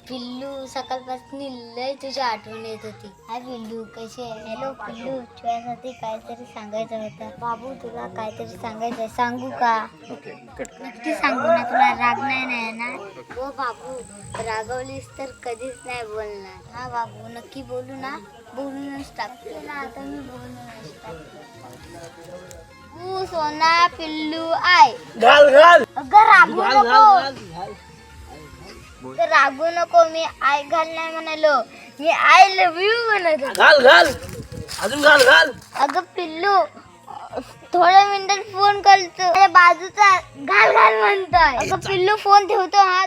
पिल्लू सकाळपासून लय तुझी आठवण येत होती. हाय पिल्लू, कशी आहे? हॅलो पिल्लू, तुझ्यासाठी काहीतरी सांगायचं होतं. बाबू तुला काहीतरी सांगायचं, सांगू का? नक्की सांगू ना, तुला राग नाही ना? हो बाबू, रागवलीस तर कधीच नाही बोलणार. हा बाबू, नक्की बोलू ना? बोलूनच टाकते ना, आता मी बोलूनच टाकते. तू सोना पिल्लू आय. घाल घाल अगं रागू घाल नको. घाल घाल तर रागू नको, मी आय घाल नाही म्हणालो, मी आय लव्ह यू म्हणत होते. घाल घाल अजून घाल घाल. अगं पिल्लू, थोड्या मिनिटात फोन करतो. माझ्या बाजूचा घाल घाल म्हणतोय. अगं पिल्लू, फोन ठेवतो हा.